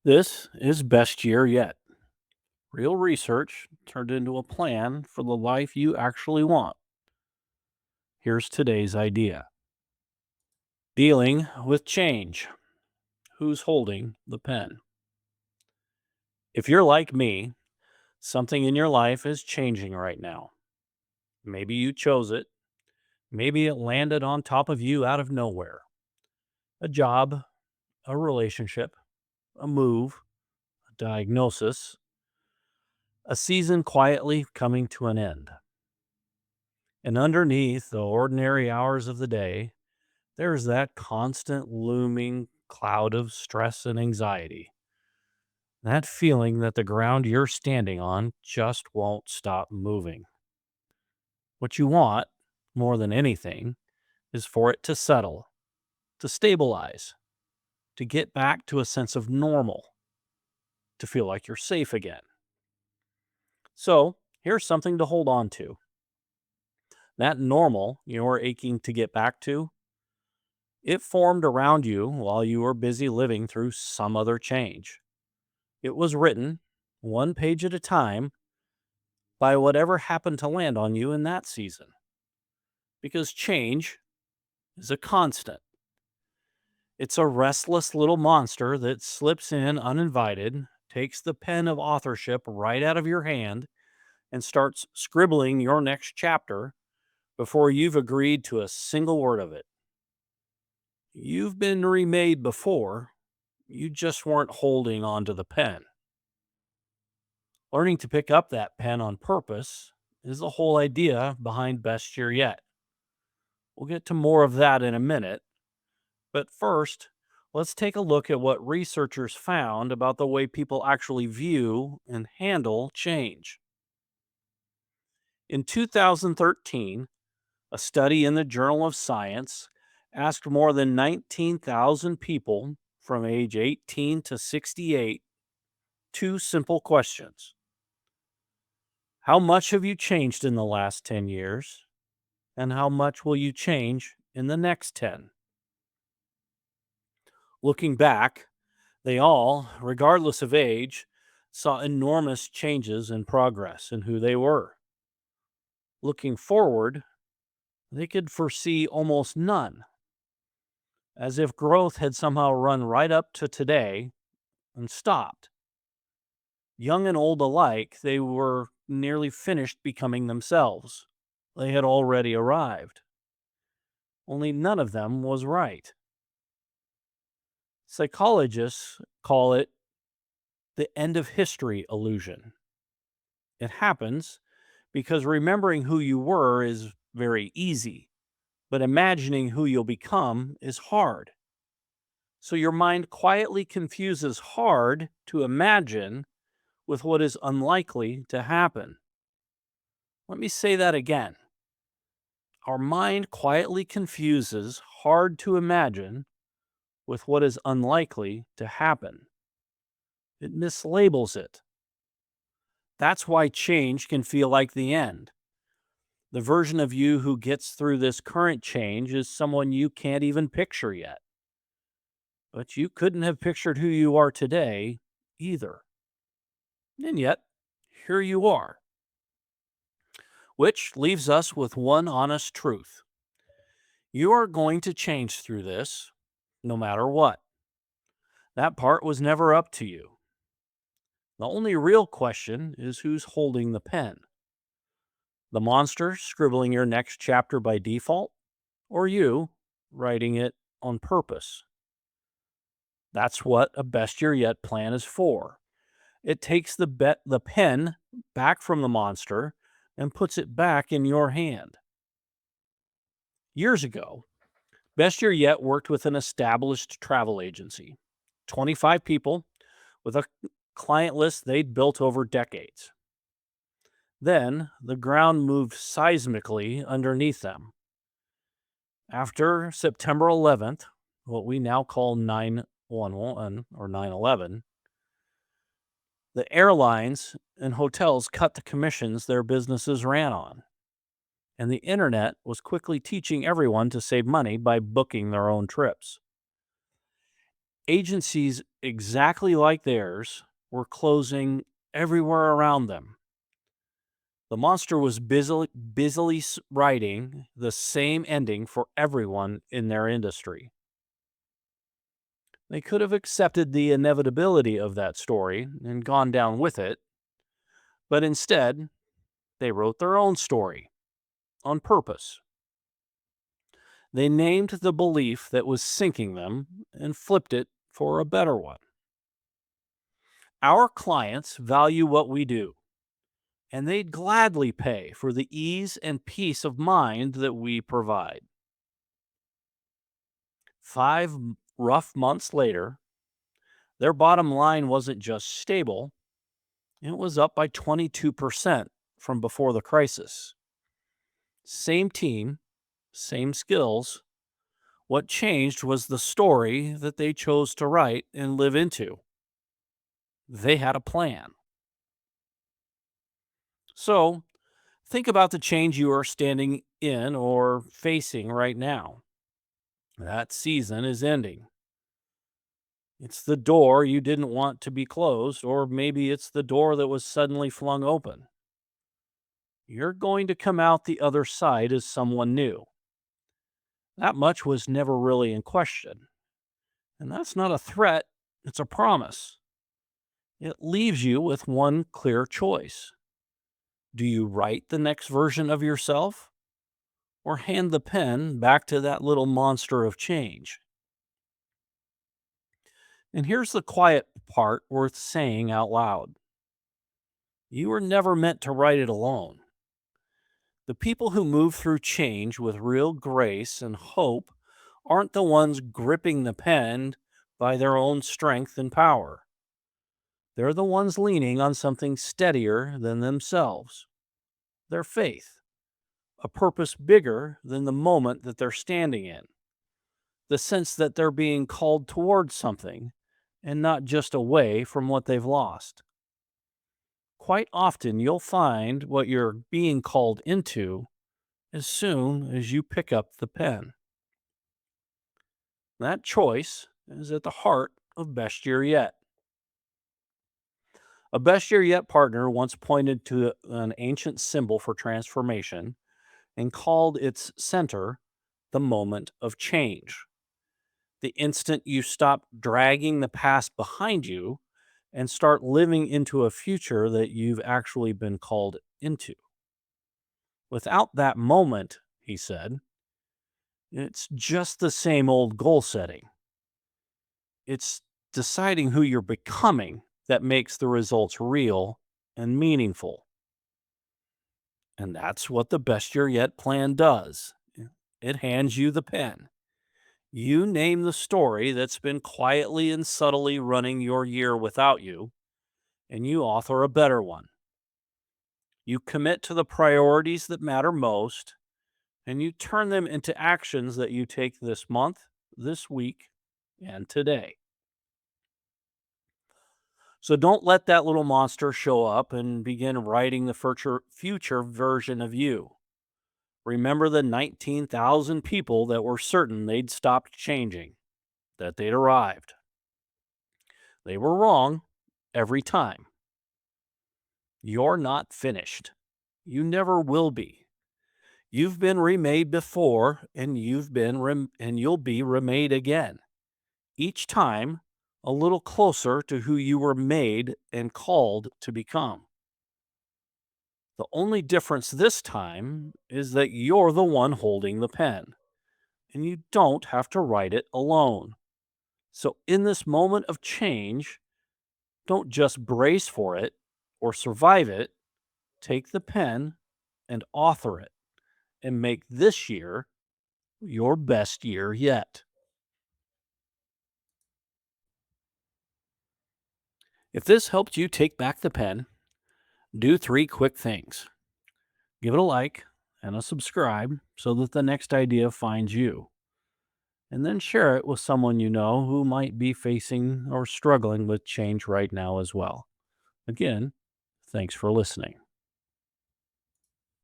This is best year yet. Real research turned into a plan for the life you actually want. Here's today's idea: dealing with change. Who's holding the pen? If you're like me, something in your life is changing right now. Maybe you chose it. Maybe it landed on top of you out of nowhere. A job, a relationship, a move, a diagnosis, a season quietly coming to an end. And underneath the ordinary hours of the day, there's that constant looming cloud of stress and anxiety. That feeling that the ground you're standing on just won't stop moving. What you want, more than anything, is for it to settle, to stabilize, to get back to a sense of normal, to feel like you're safe again. So, here's something to hold on to. That normal you're aching to get back to, it formed around you while you were busy living through some other change. It was written, one page at a time, by whatever happened to land on you in that season. Because change is a constant. It's a restless little monster that slips in uninvited, takes the pen of authorship right out of your hand, and starts scribbling your next chapter before you've agreed to a single word of it. You've been remade before, you just weren't holding on to the pen. Learning to pick up that pen on purpose is the whole idea behind Best Year Yet. We'll get to more of that in a minute, but first, let's take a look at what researchers found about the way people actually view and handle change. In 2013, a study in the Journal of Science asked more than 19,000 people from age 18 to 68 two simple questions. How much have you changed in the last 10 years? And how much will you change in the next 10? Looking back, they all, regardless of age, saw enormous changes in progress in who they were. Looking forward, they could foresee almost none, as if growth had somehow run right up to today and stopped. Young and old alike, they were nearly finished becoming themselves. They had already arrived. Only none of them was right. Psychologists call it the end of history illusion. It happens because remembering who you were is very easy, but imagining who you'll become is hard. So your mind quietly confuses hard to imagine with what is unlikely to happen. Let me say that again. Our mind quietly confuses hard to imagine with what is unlikely to happen. It mislabels it. That's why change can feel like the end. The version of you who gets through this current change is someone you can't even picture yet. But you couldn't have pictured who you are today either. And yet, here you are. Which leaves us with one honest truth: you are going to change through this, no matter what. That part was never up to you. The only real question is who's holding the pen: the monster scribbling your next chapter by default, or you writing it on purpose. That's what a best year yet plan is for. It takes the pen back from the monster and puts it back in your hand. Years ago, Best Year Yet worked with an established travel agency, 25 people with a client list they'd built over decades. Then the ground moved seismically underneath them. After September 11th, what we now call 9/11 or 9/11, the airlines and hotels cut the commissions their businesses ran on, and the internet was quickly teaching everyone to save money by booking their own trips. Agencies exactly like theirs were closing everywhere around them. The monster was busily writing the same ending for everyone in their industry. They could have accepted the inevitability of that story and gone down with it, but instead, they wrote their own story on purpose. They named the belief that was sinking them and flipped it for a better one. Our clients value what we do, and they'd gladly pay for the ease and peace of mind that we provide. 5 rough months later, their bottom line wasn't just stable, it was up by 22% from before the crisis. Same team, same skills. What changed was the story that they chose to write and live into. They had a plan. So, think about the change you are standing in or facing right now. That season is ending. It's the door you didn't want to be closed, or maybe it's the door that was suddenly flung open. You're going to come out the other side as someone new. That much was never really in question. And that's not a threat, it's a promise. It leaves you with one clear choice. Do you write the next version of yourself or hand the pen back to that little monster of change? And here's the quiet part worth saying out loud. You were never meant to write it alone. The people who move through change with real grace and hope aren't the ones gripping the pen by their own strength and power. They're the ones leaning on something steadier than themselves, their faith, a purpose bigger than the moment that they're standing in, the sense that they're being called towards something and not just away from what they've lost. Quite often, you'll find what you're being called into as soon as you pick up the pen. That choice is at the heart of Best Year Yet. A Best Year Yet partner once pointed to an ancient symbol for transformation and called its center the moment of change. The instant you stop dragging the past behind you and start living into a future that you've actually been called into. Without that moment, he said, it's just the same old goal setting. It's deciding who you're becoming that makes the results real and meaningful. And that's what the Best Year Yet plan does. It hands you the pen. You name the story that's been quietly and subtly running your year without you, and you author a better one. You commit to the priorities that matter most, and you turn them into actions that you take this month, this week, and today. So don't let that little monster show up and begin writing the future version of you. Remember the 19,000 people that were certain they'd stopped changing, that they'd arrived. They were wrong every time. You're not finished. You never will be. You've been remade before, and you'll be remade again. Each time, a little closer to who you were made and called to become. The only difference this time is that you're the one holding the pen, and you don't have to write it alone. So, in this moment of change, don't just brace for it or survive it. Take the pen and author it and make this year your best year yet. If this helped you take back the pen, do 3 quick things. Give it a like and a subscribe so that the next idea finds you. And then share it with someone you know who might be facing or struggling with change right now as well. Again, thanks for listening.